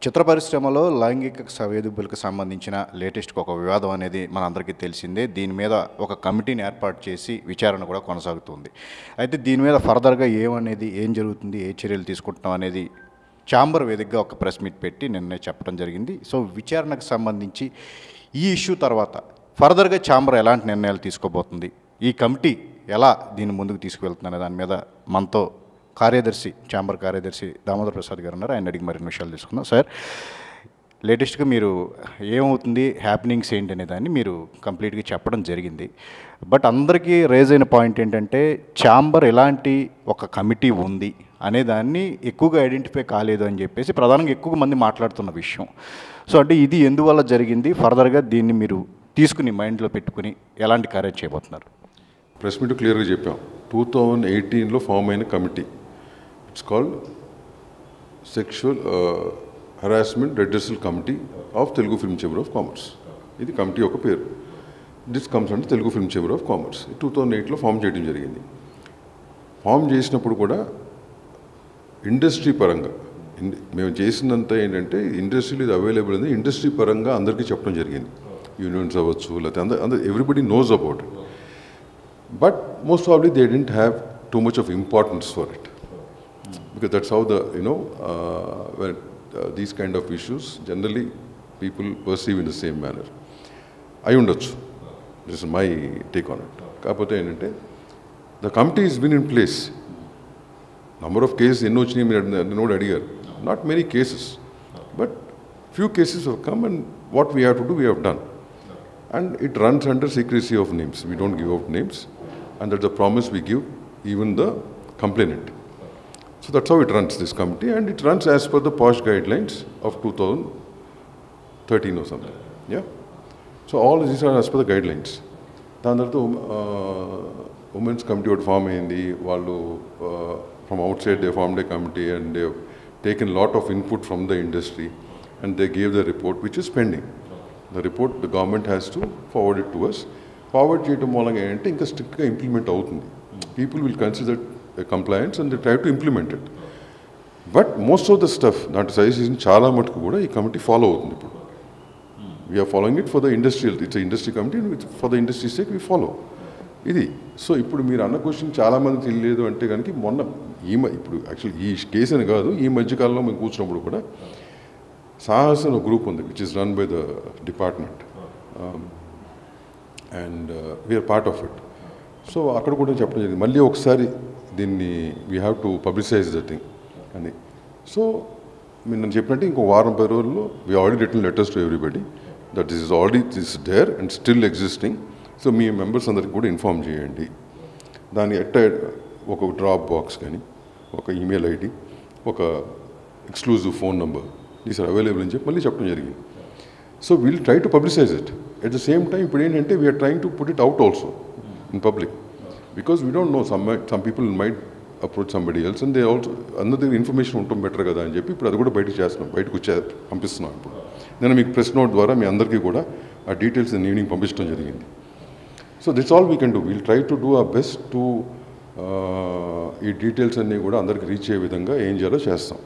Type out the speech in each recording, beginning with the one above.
చిత్ర పరిశ్రమలో లైంగిక వేధింపులకు సంబంధించిన లేటెస్ట్గా ఒక వివాదం అనేది మనందరికీ తెలిసిందే. దీని మీద ఒక కమిటీని ఏర్పాటు చేసి విచారణ కూడా కొనసాగుతుంది. అయితే దీని మీద ఫర్దర్గా ఏం జరుగుతుంది, ఏ చర్యలు తీసుకుంటున్నాం అనేది ఛాంబర్ వేదికగా ఒక ప్రెస్ మీట్ పెట్టి నిన్నే చెప్పడం జరిగింది. సో విచారణకు సంబంధించి ఈ ఇష్యూ తర్వాత ఫర్దర్గా ఛాంబర్ ఎలాంటి నిర్ణయాలు తీసుకోబోతుంది, ఈ కమిటీ ఎలా దీన్ని ముందుకు తీసుకువెళ్తుందనే దాని మీద మనతో ఛాంబర్ కార్యదర్శి దామోదర్ ప్రసాద్ గారు ఉన్నారు. ఆయన అడిగి మరిన్ని విషయాలు తీసుకుందాం. సార్, లేటెస్ట్గా మీరు ఏమవుతుంది, హ్యాపెనింగ్స్ ఏంటి అనే దాన్ని మీరు కంప్లీట్గా చెప్పడం జరిగింది. బట్ అందరికీ రేజ్ అయిన పాయింట్ ఏంటంటే ఛాంబర్ ఎలాంటి ఒక కమిటీ ఉంది అనే దాన్ని ఎక్కువగా ఐడెంటిఫై కాలేదు అని చెప్పేసి ప్రధానంగా ఎక్కువ మంది మాట్లాడుతున్న విషయం. సో అంటే ఇది ఎందువల్ల జరిగింది, ఫర్దర్గా దీన్ని మీరు తీసుకుని మైండ్లో పెట్టుకుని ఎలాంటి కార్యం చేయబోతున్నారు? ప్రెస్ మీట్ క్లియర్గా చెప్పాం. 2018లో ఫామ్ అయిన committee, it's called sexual harassment redressal committee of Telugu film chamber of commerce. ఇది కమిటీ యొక్క పేరు. దిస్ కమ్స్ అంటే Telugu film chamber of commerce 2008లో ఫామ్ చేయడం జరిగింది. ఫామ్ చేసినప్పుడు కూడా ఇండస్ట్రీ పరంగా మేము చేసినంత ఏంటంటే ఇండస్ట్రీలో ఇది అవైలబుల్ ఉంది, ఇండస్ట్రీ పరంగా అందరికీ చెప్పడం జరిగింది. యూనియన్స్ అవ్వచ్చు, లేకపోతే అందరు everybody knows about it. But most probably they didn't have too much of importance for it, because that's how when these kind of issues generally people perceive in the same manner. I ఉండొచ్చు, this is my take on it. కాకపోతే ఏంటంటే the committee has been in place. Number of cases ఎన్నో వచ్చినాయి మీరు అడిగారు. Not many cases, but few cases have come, and what we have to do we have done, and it runs under secrecy of names. We don't give out names, and that's a promise we give even the complainant. So that's how it runs, this committee, and it runs as per the POSH guidelines of 2013 or something. Yeah. So all these are as per the guidelines. దాని తర్వాత women's committee ఒకటి form అయింది. వాళ్ళు from outside they formed a committee, and they have taken lot of input from the industry, and they gave the report which is pending. The report the government has to forward it to us. Forward చేయడం మూలంగా ఏంటంటే ఇంకా స్ట్రిక్ట్గా implement అవుతుంది. People will consider compliance and they try to implement it. But most of the stuff దాంట్లో suggestion చాలా మటుకు కూడా ఈ కమిటీ ఫాలో అవుతుంది. ఇప్పుడు we are following it for the industrial, it's industry committee, for the industry sake we follow ఇది. So ఇప్పుడు మీరు అన్న క్వశ్చన్ చాలామంది తెలియలేదు అంటే కనుక మొన్న ఇప్పుడు యాక్చువల్లీ ఈ కేసు అని కాదు, ఈ మధ్యకాలంలో మేము కూర్చున్నప్పుడు కూడా సాహస్ అనే గ్రూప్ ఉంది which is run by the department, and we are part of it. So అక్కడ కూడా చెప్పడం జరిగింది, మళ్ళీ ఒకసారి దీన్ని we have to publicize the thing అని. సో మీరు నన్ను చెప్పినట్టు ఇంకో వారం 10 రోజుల్లో we already written letters to everybody that this is already this there and still existing. So మీ మెంబర్స్ అందరికి కూడా ఇన్ఫామ్ చేయండి. దాన్ని ఒక డ్రాప్ బాక్స్ కానీ, ఒక ఈమెయిల్ ఐడి, ఒక exclusive phone number, these are available అని చెప్పి మళ్ళీ చెప్పడం జరిగింది. So we'll try to publicize it. At the same time ఇప్పుడు ఏంటంటే we are trying to put it out also in public, because we don't know, some people might approach somebody else and they also another information ఉంటుంది better కదా అని చెప్పి ఇప్పుడు అది కూడా బయటకు పంపిస్తున్నాం. ఇప్పుడు నేను మీకు ప్రెస్ నోట్ ద్వారా మీ అందరికీ కూడా ఆ డీటెయిల్స్ ఈవినింగ్ పంపించడం జరిగింది. So that's all we can do. We'll try to do our best to ఈ డీటెయిల్స్ అన్నీ కూడా అందరికి రీచ్ అయ్యే విధంగా ఏం చేయాలో చేస్తాం.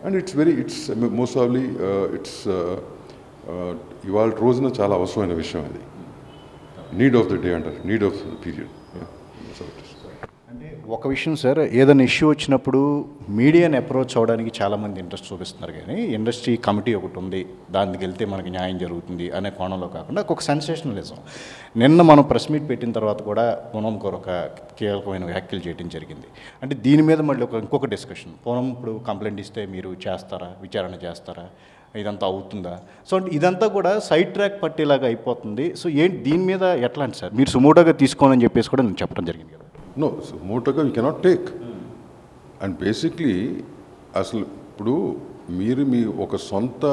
And it's most awfully it's ఇవాళ రోజున చాలా అవసరమైన విషయం అది. నీడ్ ఆఫ్ ద డే అంటారు, నీడ్ ఆఫ్ ద పీరియడ్. అంటే ఒక విషయం సార్, ఏదైనా ఇష్యూ వచ్చినప్పుడు మీడియాని అప్రోచ్ అవ్వడానికి చాలామంది ఇంట్రెస్ట్ చూపిస్తున్నారు, కానీ ఇండస్ట్రీ కమిటీ ఒకటి ఉంది, దానికి వెళ్తే మనకి న్యాయం జరుగుతుంది అనే కోణంలో కాకుండా ఒక సెన్సేషనలిజం. నిన్న మనం ప్రెస్ మీట్ పెట్టిన తర్వాత కూడా పూనం గారు ఒక కీలకమైన వ్యాఖ్యలు చేయడం జరిగింది. అంటే దీని మీద మళ్ళీ ఇంకొక డిస్కషన్, పూనం ఇప్పుడు కంప్లైంట్ ఇస్తే మీరు చేస్తారా, విచారణ చేస్తారా, ఇదంతా అవుతుందా? సో అంటే ఇదంతా కూడా సైడ్ ట్రాక్ పట్టేలాగా అయిపోతుంది. సో దీని మీద ఎట్లా అంటే సార్ మీరు సుమోటోగా తీసుకోనని చెప్పేసి కూడా నేను చెప్పడం జరిగింది కదా. నో, సుమోటోగా we cannot take. And basically అసలు ఇప్పుడు మీ ఒక సొంత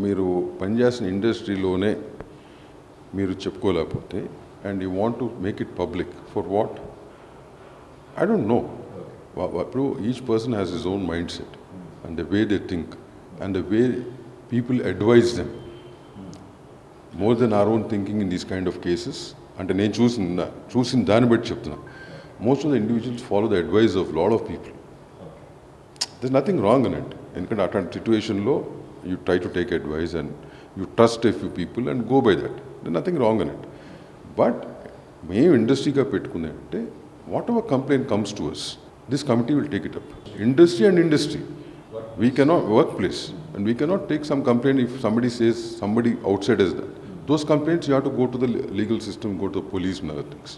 మీరు పనిచేసిన ఇండస్ట్రీలోనే మీరు చెప్పుకోలేకపోతే and you want to make it public for what? I don't know. ఇప్పుడు each person has his own mind set and the way they think and the way people advise them, more than our own thinking in these kind of cases. And నేను చూసిన దాన్ని బట్టి చెప్తున్నా, most of the individuals follow the advice of lot of people. There's nothing wrong in it. ఎందుకంటే అట్లాంటి సిచ్యువేషన్లో you try to take advice and you trust a few people and go by that nothing wrong in it. But మేము ఇండస్ట్రీగా పెట్టుకుంది అంటే whatever complaint comes to us, this committee will take it up. Industry and industry. We cannot, workplace, and we cannot take some complaint if somebody says somebody outside has done. Those complaints you have to go to the legal system, go to the police and other things.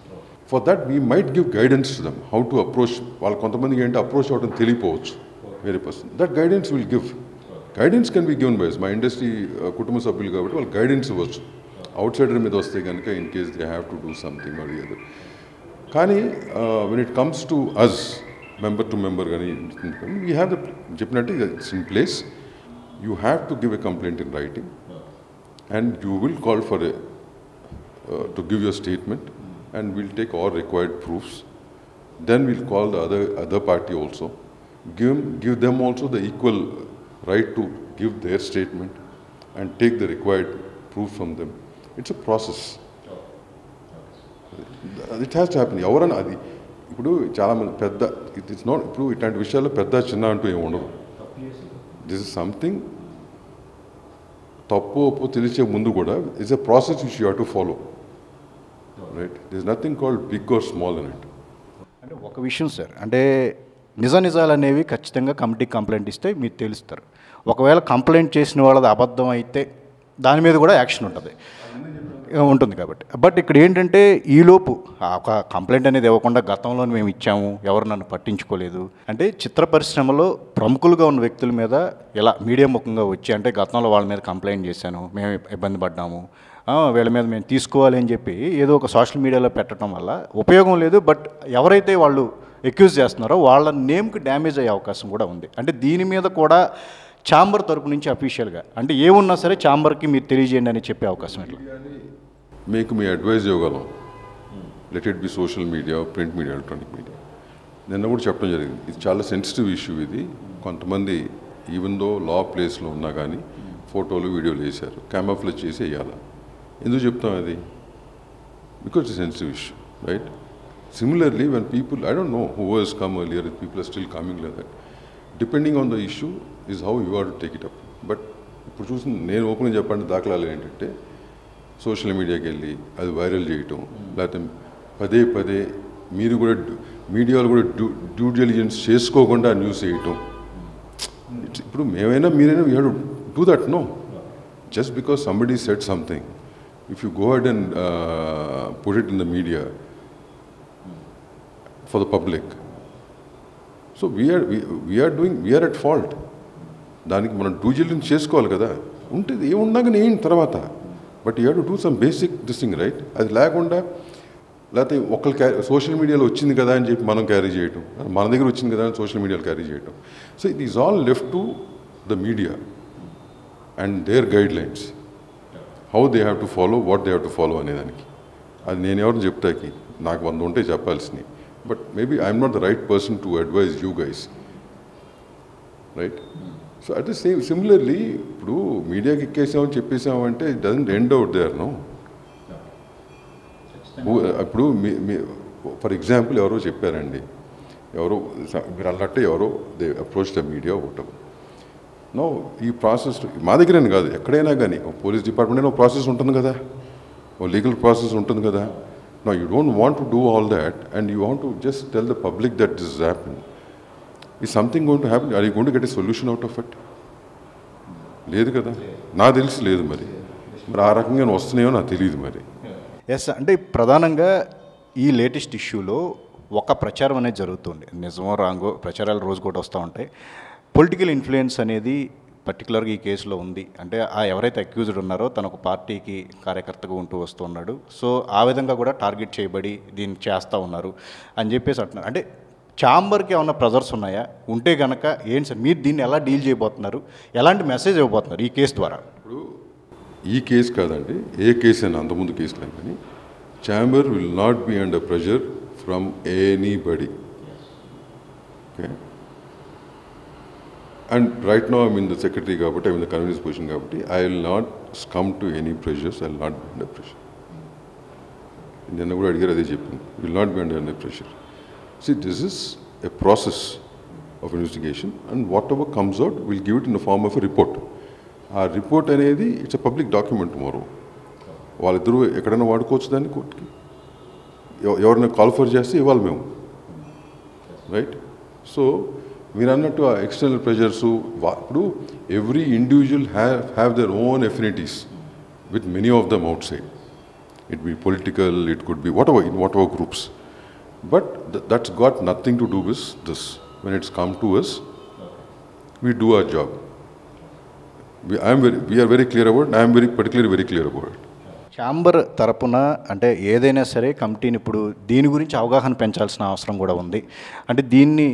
For that we might give guidance to them, how to approach. వాళ్ళు కొంతమందికి ఏంటి approach అవడం తెలియపోవచ్చు వేరే person. That guidance will give. Guidance can be given by మా industry కుటుంబ సభ్యులు కాబట్టి వాళ్ళు గైడెన్స్ ఇవ్వచ్చు. అవుట్ సైడర్ మీద వస్తే కనుక in case they have to do something or the other. కానీ when it comes to us, member to member కానీ we have the చెప్పినట్టు it's in place. You have to give a complaint in writing and you will call for a to give your statement and we'll take all required proofs. Then we'll call the other party also, give them also the equal right to give their statement and take the required proof from them. It's a process. It has to happen. ఎవరన్నా అది ఇప్పుడు చాలామంది పెద్ద it's not, ఇప్పుడు ఇట్లాంటి విషయాల్లో పెద్ద చిన్న అంటూ ఏమి ఉండదు. దిస్ ఇస్ సంథింగ్ తప్పు ఒప్పు తెలిసే ముందు కూడా it's a process which you have to follow, right? This nothing called big or small in it. అంటే ఒక విషయం సార్, అంటే నిజాలు అనేవి ఖచ్చితంగా కమిటీకి కంప్లైంట్ ఇస్తే మీరు తెలుస్తారు. ఒకవేళ కంప్లైంట్ చేసిన వాళ్ళది అబద్ధం అయితే దాని మీద కూడా యాక్షన్ ఉంటుంది కాబట్టి. బట్ ఇక్కడ ఏంటంటే ఈలోపు ఒక కంప్లైంట్ అనేది ఇవ్వకుండా గతంలో మేము ఇచ్చాము, ఎవరు నన్ను పట్టించుకోలేదు అంటే చిత్ర పరిశ్రమలో ప్రముఖులుగా ఉన్న వ్యక్తుల మీద ఇలా మీడియా ముఖంగా వచ్చి అంటే గతంలో వాళ్ళ మీద కంప్లైంట్ చేశాను, మేము ఇబ్బంది పడ్డాము, వీళ్ళ మీద మేము తీసుకోవాలి అని చెప్పి ఏదో ఒక సోషల్ మీడియాలో పెట్టడం వల్ల ఉపయోగం లేదు. బట్ ఎవరైతే వాళ్ళు అక్యూజ్ చేస్తున్నారో వాళ్ళ నేమ్కి డ్యామేజ్ అయ్యే అవకాశం కూడా ఉంది. అంటే దీని మీద కూడా ఛాంబర్ తరపు నుంచి అఫీషియల్గా అంటే ఏమున్నా సరే ఛాంబర్కి మీరు తెలియజేయండి అని చెప్పే అవకాశం ఎట్లా? మీకు మీ అడ్వైజ్ ఇవ్వగలం. Let it be social media, print media, electronic media. నిన్న కూడా చెప్పడం జరిగింది, ఇది చాలా సెన్సిటివ్ ఇష్యూ. ఇది కొంతమంది ఈవెన్ దో లా ప్లేస్లో ఉన్నా కానీ ఫోటోలు వీడియోలు వేశారు, క్యామోఫ్లేజ్ చేసి వేయాలా. ఎందుకు చెప్తాం అది? Because it's sensitive issue, right? Similarly when people, I don't know who has come earlier, people are still coming like that. Depending on the issue is how you are to take it up. బట్ ఇప్పుడు చూసి నేను ఓపెన్గా చెప్పండి, దాఖలాలు ఏంటంటే social మీడియాకి వెళ్ళి అది వైరల్ చేయటం, లేకపోతే పదే పదే మీరు కూడా మీడియాలో కూడా డ్యూ డిలిజెన్స్ చేసుకోకుండా న్యూస్ వేయటం. ఇప్పుడు మేమైనా మీరైనా we have to do that. No, just because somebody said something, if you go ahead and put it in the media for the public, so we're at fault. దానికి మనం due diligence చేసుకోవాలి కదా. ఉంటుంది ఏమున్నా కానీ ఏంటి తర్వాత, but you have to do some basic this thing, right? అది లేకుండా లేకపోతే ఒకళ్ళు సోషల్ మీడియాలో వచ్చింది కదా అని చెప్పి మనం క్యారీ చేయటం, మన దగ్గర వచ్చింది కదా అని సోషల్ మీడియాలో క్యారీ చేయటం. So it is all left to the media and their guidelines, how they have to follow, what they have to follow అనేదానికి. అది నేను ఎవరిని చెప్తాకి, నాకు 100 ఉంటే చెప్పాల్సినవి. But maybe I'm not the right person to advise you guys, right? So at the same similarly ఇప్పుడు మీడియాకి ఎక్కేసామని చెప్పేసామంటే it doesn't end out there. No, ఇప్పుడు ఫర్ ఎగ్జాంపుల్ ఎవరో చెప్పారండి, ఎవరో మీరు అన్నట్టు ఎవరో దే అప్రోచ్ ద మీడియా ఒకటం. నో, ఈ ప్రాసెస్ మా దగ్గరనే కాదు, ఎక్కడైనా కానీ పోలీస్ డిపార్ట్మెంట్ అయినా ప్రాసెస్ ఉంటుంది కదా, ఓ లీగల్ ప్రాసెస్ ఉంటుంది కదా. No, you don't want to do all that and you want to just tell the public that this is happen. Is something going to happen? Or you going to get a solution out of it? లేదు కదా, నాకు తెలిసి లేదు. మరి ఆ రకంగా వస్తున్నాయో నాకు తెలియదు. మరి ఎస్, అంటే ప్రధానంగా ఈ లేటెస్ట్ ఇష్యూలో ఒక ప్రచారం అనేది జరుగుతుంది. నిజమో రాంగో ప్రచారాలు రోజు కూడా వస్తూ ఉంటాయి. పొలిటికల్ ఇన్ఫ్లుయెన్స్ అనేది పర్టికులర్గా ఈ కేసులో ఉంది. అంటే ఎవరైతే అక్యూజ్డ్ ఉన్నారో తన ఒక పార్టీకి కార్యకర్తగా ఉంటూ వస్తూ ఉన్నాడు. సో ఆ విధంగా కూడా టార్గెట్ చేయబడి దీన్ని చేస్తూ ఉన్నారు అని చెప్పేసి అంటున్నారు. అంటే ఛాంబర్కి ఏమన్నా ప్రెజర్స్ ఉన్నాయా? ఉంటే కనుక ఏంటి సార్, మీరు దీన్ని ఎలా డీల్ చేయబోతున్నారు, ఎలాంటి మెసేజ్ ఇవ్వబోతున్నారు ఈ కేసు ద్వారా? ఇప్పుడు ఈ కేసు కాదండి, ఏ కేసు అయినా అంతకుముందు కేసులు కానీ chamber will not be under pressure from anybody. Okay, and right now I mean the secretary కాబట్టి, I mean the convenience position కాబట్టి, I will not come to any pressures, I will not be under pressure. నిన్న కూడా అడిగారు, అదే చెప్పింది, will not be under pressure. See, this is a process of investigation, and whatever comes out, we'll give it in the form of a report. Our report అనేది it's a public document tomorrow. వాళ్ళిద్దరూ ఎక్కడైనా వాడుకోవచ్చు దాన్ని కోర్టుకి, ఎవరైనా call for చేస్తే ఇవ్వాలి మేము, రైట్? సో మీరు అన్నట్టు ఆ ఎక్స్టర్నల్ ప్రెజర్స్, ఇప్పుడు every individual have their own affinities with many of them outside. It be political, it could be whatever, in whatever groups. But that's got nothing to do with this. When it's come to us, we do our job. We are very clear about it. I am particularly very clear about it. Chamber తరపున అంటే ఏదైనా సరే కమిటీని ఇప్పుడు దీని గురించి అవగాహన పెంచాల్సిన అవసరం కూడా ఉంది. అంటే దీన్ని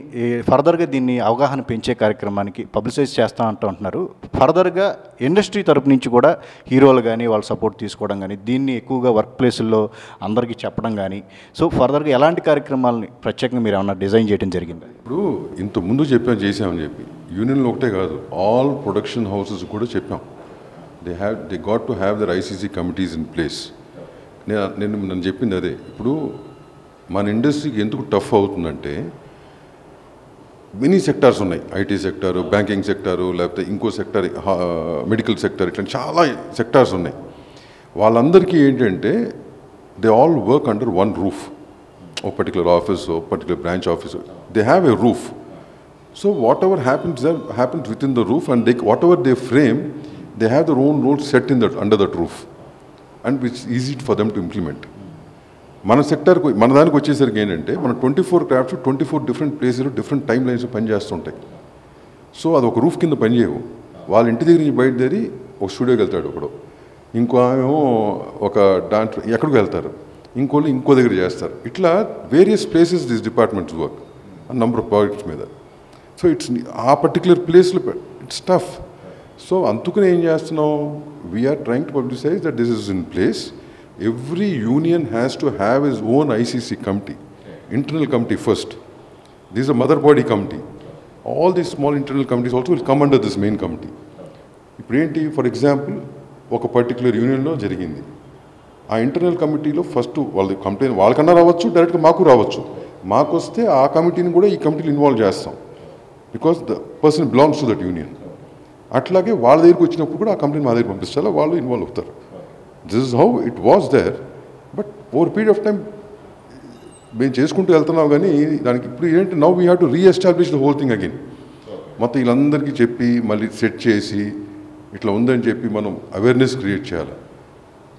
ఫర్దర్గా దీన్ని అవగాహన పెంచే కార్యక్రమానికి పబ్లిసైజ్ చేస్తూ అంటున్నారు. ఫర్దర్గా ఇండస్ట్రీ తరపు నుంచి కూడా హీరోలు కానీ వాళ్ళ సపోర్ట్ తీసుకోవడం కానీ, దీన్ని ఎక్కువగా వర్క్ ప్లేసుల్లో అందరికీ చెప్పడం కానీ, సో ఫర్దర్గా ఎలాంటి కార్యక్రమాలని ప్రత్యేకంగా మీరు ఏమన్నా డిజైన్ చేయడం జరిగింది? ఇప్పుడు ఇంతకుముందు చేసామని చెప్పి యూనియన్లో ఒకటే కాదు, ఆల్ ప్రొడక్షన్ హౌసెస్ కూడా చెప్పాం. They got to have their ICC committees in place. నేను చెప్పింది అదే. ఇప్పుడు మన ఇండస్ట్రీకి ఎందుకు టఫ్ అవుతుందంటే మెనీ సెక్టార్స్ ఉన్నాయి, ఐటీ సెక్టారు, బ్యాంకింగ్ సెక్టారు, లేకపోతే ఇంకో సెక్టార్, మెడికల్ సెక్టార్, ఇట్లా చాలా సెక్టార్స్ ఉన్నాయి. వాళ్ళందరికీ ఏంటంటే they all work under one roof. A particular office, a particular branch office, they have a roof. So whatever happens within the roof, and whatever they frame, they have their own roles set in that, under that roof, and which is easy for them to implement. మన సెక్టార్కి, మన దానికి వచ్చేసరికి ఏంటంటే మన 24 crafts 24 different places, different timelines పనిచేస్తుంటాయి. So అది ఒక roof కింద పనిచేయవు. వాళ్ళ ఇంటి దగ్గర నుంచి బయటదేరి ఒక స్టూడియోకి వెళ్తాడు ఒకడు, ఇంకో ఏమో ఒక దాంట్లో ఎక్కడికి వెళ్తారు, ఇంకోళ్ళు ఇంకో దగ్గర చేస్తారు. ఇట్లా various places this departments work number of projects మీద. సో ఇట్స్ ఆ పర్టికులర్ ప్లేస్లో ఇట్స్ టఫ్. సో అందుకనే ఏం చేస్తున్నాం, we're trying to publicize that this is in place. Every union has to have his own ICC committee, internal committee first. This a mother body committee. All these small internal committees also will come under this main committee. ఇప్పుడు ఏంటి, for example ఒక particular యూనియన్లో జరిగింది, ఆ internal కమిటీలో first వాళ్ళ complaint వాళ్ళకన్నా రావచ్చు, డైరెక్ట్గా మాకు రావచ్చు. మాకు వస్తే ఆ కమిటీని కూడా ఈ కమిటీలో ఇన్వాల్వ్ చేస్తాం, because the person belongs to that union. అట్లాగే వాళ్ళ దగ్గరికి వచ్చినప్పుడు కూడా ఆ కంపెనీ మా దగ్గర పంపిస్తారా, వాళ్ళు ఇన్వాల్వ్ అవుతారు. This is how it was there. But over period of time మేము చేసుకుంటూ వెళ్తున్నాం. కానీ దానికి ఇప్పుడు ఏంటి, now we have to reestablish the whole thing again. మొత్తం వీళ్ళందరికీ చెప్పి మళ్ళీ సెట్ చేసి ఇట్లా ఉందని చెప్పి మనం అవేర్నెస్ క్రియేట్ చేయాలి.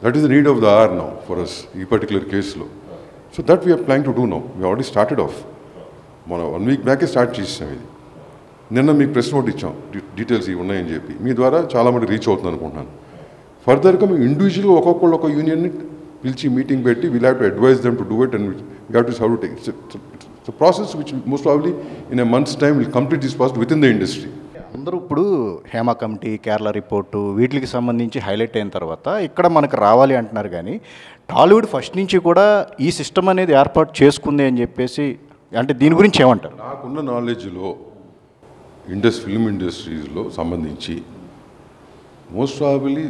That is the need of the hour now for us ఈ పర్టికులర్ కేసులో. So that we're planning to do now. We already started off. మనం 1 వీక్ బ్యాకే స్టార్ట్ చేసాం ఇది. నిన్న మీకు ప్రెస్ నోట్ ఇచ్చాం, డీటెయిల్స్ ఇవి ఉన్నాయని చెప్పి. మీ ద్వారా చాలామంది రీచ్ అవుతుంది అనుకుంటున్నాను. ఫర్దర్గా మేము ఇండివిజువల్గా ఒక్కొక్కళ్ళు ఒక యూనియన్ని పిలిచి మీటింగ్ పెట్టి we have to advise them to do it, and we have to how to take it's process which most probably in a month's time will complete this process within the industry. అందరూ ఇప్పుడు Hema committee, Kerala report వీటికి సంబంధించి highlight అయిన తర్వాత ఇక్కడ మనకు రావాలి అంటున్నారు. కానీ టాలీవుడ్ ఫస్ట్ నుంచి కూడా ఈ సిస్టమ్ అనేది ఏర్పాటు చేసుకుంది అని చెప్పేసి, అంటే దీని గురించి ఏమంటారు? నాకున్న నాలెడ్జ్లో ఫిల్మ్ ఇండస్ట్రీస్లో సంబంధించి మోస్ట్ ప్రాబబ్లీ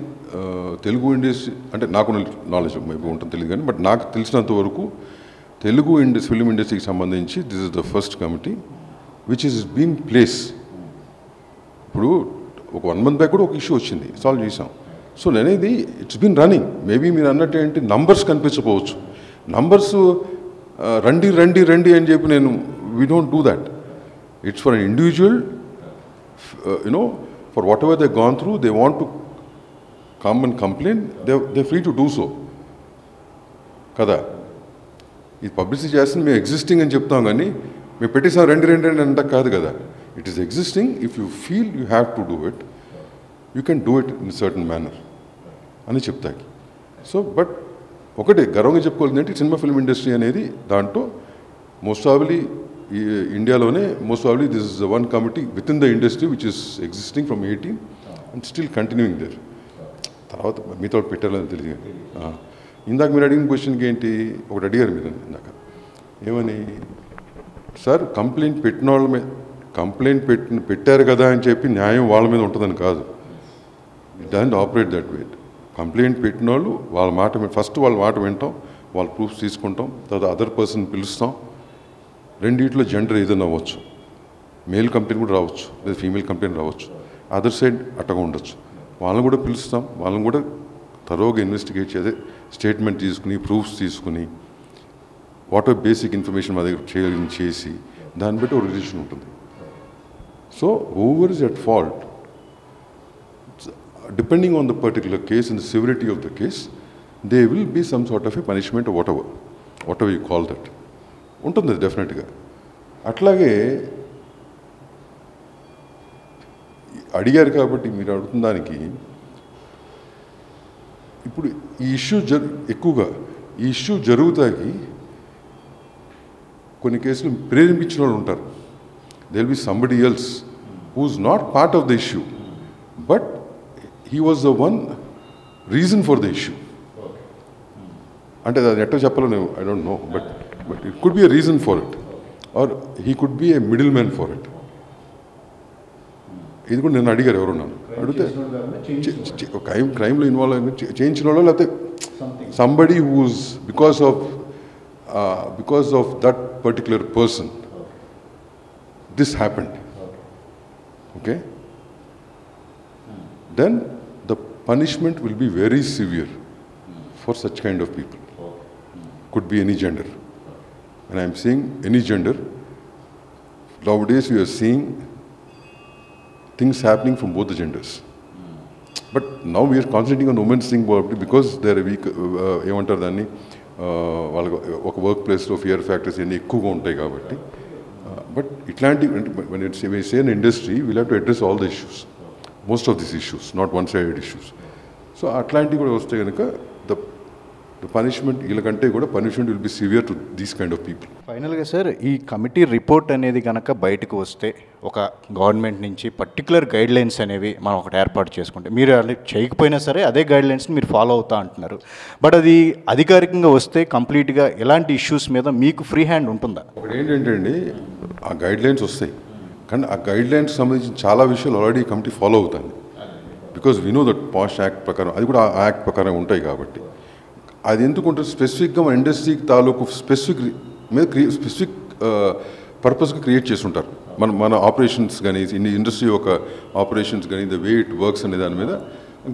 తెలుగు ఇండస్ట్రీ, అంటే నాకున్న నాలెడ్జ్ మేబీ ఉంటుంది తెలియదు కానీ, బట్ నాకు తెలిసినంత వరకు తెలుగు ఫిల్మ్ ఇండస్ట్రీకి సంబంధించి this is the first committee which is been place. ఇప్పుడు ఒక 1 month బ్యాక్ కూడా ఒక ఇష్యూ వచ్చింది, సాల్వ్ చేసాం. సో నేనేది ఇట్స్ బీన్ రన్నింగ్. మేబీ మీరు అన్నట్టు ఏంటి, నంబర్స్ కనిపించకపోవచ్చు. నంబర్స్ రండి రండి రండి అని చెప్పి నేను we don't do that. It's for an individual, for whatever they've gone through, they want to come and complain, they're free to do so. కదా, ఇది పబ్లిసిటీ చేస్తుంది మేము ఎగ్జిస్టింగ్ అని చెప్తాం, కానీ మేము పెట్టేసాం రండి రండి అని అంట కాదు కదా. It is existing. If you feel you have to do it, you can do it in certain manner అని చెప్తాకి. సో బట్ ఒకటే గర్వంగా చెప్పుకోవాలి అంటే సినిమా ఫిల్మ్ ఇండస్ట్రీ అనేది దాంట్లో మోస్ట్ ప్రాబబ్లీ ఈ ఇండియాలోనే most probably this is the one committee within the industry which is existing from 18 and still continuing there. తర్వాత మీతో పెట్టాలని తెలియదు. ఇందాక మీరు అడిగిన క్వశ్చన్కి ఏంటి, ఒకటి అడిగారు మీరు ఇందాక ఏమని, సార్ కంప్లైంట్ పెట్టిన వాళ్ళ మీద పెట్టారు కదా అని చెప్పి న్యాయం వాళ్ళ మీద ఉంటుందని కాదు. It doesn't operate that way. Complaint పెట్టిన వాళ్ళు వాళ్ళ మాట ఫస్ట్ వాళ్ళ మాట వింటాం, వాళ్ళ ప్రూఫ్స్ తీసుకుంటాం, తర్వాత అదర్ పర్సన్ పిలుస్తాం. రెండిట్లో జెండర్ ఏదైనా అవ్వచ్చు. మేల్ కంప్లైంట్ కూడా రావచ్చు, లేదా ఫీమేల్ కంప్లైంట్ రావచ్చు. అదర్ సైడ్ అట్టగా ఉండొచ్చు. వాళ్ళని కూడా పిలుస్తాం, వాళ్ళని కూడా తరోగా ఇన్వెస్టిగేట్ చేసి స్టేట్మెంట్ తీసుకుని, ప్రూఫ్స్ తీసుకుని, వాట్ ఆర్ బేసిక్ ఇన్ఫర్మేషన్ మా దగ్గర చేసి దాన్ని బట్టి ఒక రిజిస్ట్రేషన్ ఉంటుంది. So over is at fault, depending on the particular case and the severity of the case, there will be some sort of a punishment or whatever you call that. ఉంటుంది డెఫినెట్గా. అట్లాగే అడిగారు కాబట్టి మీరు అడుగుతున్న దానికి ఇప్పుడు ఈ ఇష్యూ ఎక్కువగా ఈ ఇష్యూ జరుగుతాకి కొన్ని కేసులు ప్రేరేపించిన వాళ్ళు ఉంటారు. They will be somebody else who is not part of the issue, but he was the one reason for the issue. అంటే అది ఎట్లా చెప్పాలో నేను I don't no, but it could be a reason for it, or he could be a middle man for it. ఇది కూడా నేను అడిగారు ఎవరు నన్ను అడిగితే క్రైమ్లో ఇన్వాల్వ్ అయిన చేయించిన వాళ్ళు, లేకపోతే somebody who's because of that particular person this happened. Okay, then the punishment will be very severe for such kind of people. Could be any gender, and I am saying any gender. Nowadays we are seeing things happening from both the genders, but now we are concentrating on women's thing because they are weak. ఏమంటారు దాన్ని, వాళ్ళకి ఒక work ప్లేస్లో fear factors అన్నీ ఎక్కువగా ఉంటాయి కాబట్టి. But ఇట్లాంటి when we say in industry, we'll have to address all the issues, most of these issues, not one-sided issues. So అట్లాంటివి కూడా వస్తే కనుక the punishment వీళ్ళకంటే కూడా punishment will be severe to these kind of people. ఫైనల్గా sir, ఈ committee report అనేది కనుక బయటకు వస్తే ఒక గవర్నమెంట్ నుంచి పర్టికులర్ గైడ్ లైన్స్ అనేవి మనం ఒకటి ఏర్పాటు చేసుకుంటే, మీరు అది చేయకపోయినా సరే అదే గైడ్ లైన్స్ని మీరు ఫాలో అవుతా అంటున్నారు, బట్ అది అధికారికంగా వస్తే కంప్లీట్గా ఎలాంటి ఇష్యూస్ మీద మీకు ఫ్రీ హ్యాండ్ ఉంటుందా? ఒకటి ఏంటంటే అండి, ఆ గైడ్ లైన్స్ వస్తాయి, కానీ ఆ గైడ్ లైన్స్ సంబంధించిన చాలా విషయాలు ఆల్రెడీ కమిటీ ఫాలో అవుతుంది. Because we know that past act ప్రకారం అది కూడా ఆ యాక్ట్ ప్రకారం ఉంటాయి కాబట్టి. అది ఎందుకుంటే స్పెసిఫిక్గా మన ఇండస్ట్రీ తాలూకు స్పెసిఫిక్ పర్పస్గా క్రియేట్ చేస్తుంటారు. మన ఆపరేషన్స్ కానీ ఇండస్ట్రీ యొక్క ఆపరేషన్స్ కానీ ద వే ఇట్ వర్క్స్ అనే దాని మీద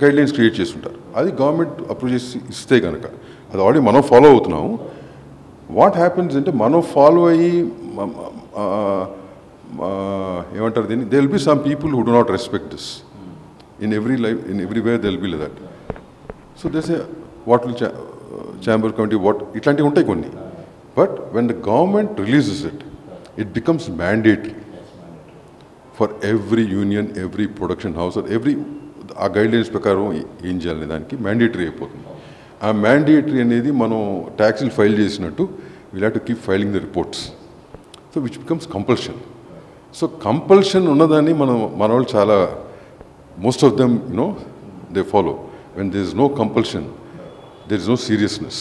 గైడ్ లైన్స్ క్రియేట్ చేస్తుంటారు. అది గవర్నమెంట్ అప్రూవ్ చేసి ఇస్తే కనుక అది ఆల్రెడీ మనం ఫాలో అవుతున్నాము. వాట్ హ్యాపెన్స్ అంటే మనం ఫాలో అయ్యి ఏమంటారు దీన్ని, they will be some people who do not respect this in everywhere they will be like that. So this what will chamber committee what ఇట్లాంటివి ఉంటాయి కొన్ని. But when the government releases it becomes mandatory for every union, every production house, every ఆ guidelines ప్రకారం ఏం చేయాలనే దానికి mandatory అయిపోతుంది. ఆ మ్యాండేటరీ అనేది మనం ట్యాక్స్లు ఫైల్ చేసినట్టు will have to keep filing the reports. So which becomes compulsion. So compulsion ఉన్నదాన్ని మన వాళ్ళు చాలా most of them they follow. When there is no compulsion, there is no seriousness.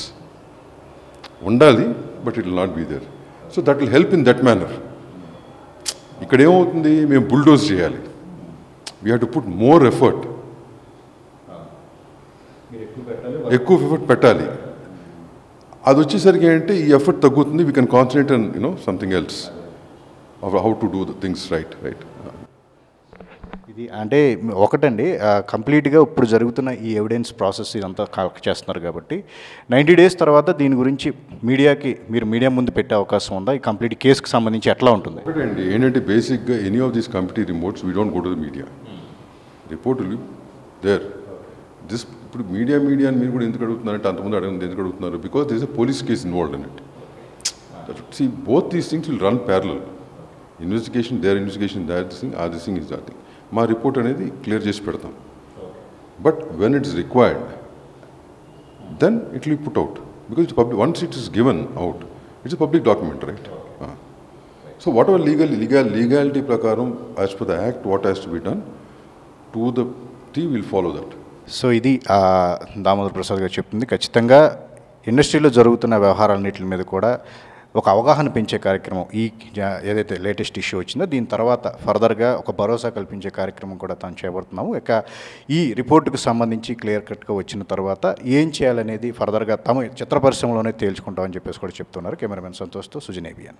ఉండాలి, but it will not be there. So that will help in that manner. ఇక్కడ ఏమవుతుంది, మేము bulldoze చేయాలి, we have to put more effort, ఎక్కువ effort పెట్టాలి. అది వచ్చేసరికి ఏంటంటే ఈ ఎఫర్ట్ తగ్గుతుంది. We can concentrate on something else of how to do the things right. ఇది అంటే ఒకటండి, కంప్లీట్గా ఇప్పుడు జరుగుతున్న ఈ ఎవిడెన్స్ ప్రాసెస్ ఇదంతా కలెక్ట్ చేస్తున్నారు కాబట్టి 90 days తర్వాత దీని గురించి మీరు మీడియా ముందు పెట్టే అవకాశం ఉందా? ఈ కంప్లీట్ కేసుకి సంబంధించి ఎట్లా ఉంటుంది? ఒకటండి ఏంటంటే బేసిక్గా any of these committee reports we don't go to the media. Report will be there. This ఇప్పుడు మీడియా అని మీరు కూడా ఎందుకు అడుగుతున్నారంటే, అంతకుముందు అడిగింది ఎందుకు అడుగుతున్నారు, because this a police case involved in it. See, both these things will run parallel. Investigation, their investigation, this thing is that thing. మా రిపోర్ట్ అనేది క్లియర్ చేసి పెడతాం. But when it's required, then it will put out, because it's public. Once it is given out, it's a public document, right? So whatever legality ప్రకారం as per the act what has to be done to the T will follow that. So ఇది దామోదర్ ప్రసాద్ గారు చెప్తుంది. ఖచ్చితంగా ఇండస్ట్రీలో జరుగుతున్న వ్యవహారాలన్నింటి మీద కూడా ఒక అవగాహన పెంచే కార్యక్రమం, ఈ ఏదైతే లేటెస్ట్ ఇష్యూ వచ్చిందో దీని తర్వాత ఫర్దర్గా ఒక భరోసా కల్పించే కార్యక్రమం కూడా తాను చేపడుతున్నాము. ఇక ఈ రిపోర్టుకు సంబంధించి క్లియర్ కట్గా వచ్చిన తర్వాత ఏం చేయాలనేది ఫర్దర్గా చిత్ర పరిశ్రమలోనే తేల్చుకుంటామని చెప్పేసి కూడా చెప్తున్నారు. కెమెరామెన్ సంతోష్తో సుజన్ ఏబిఎన్.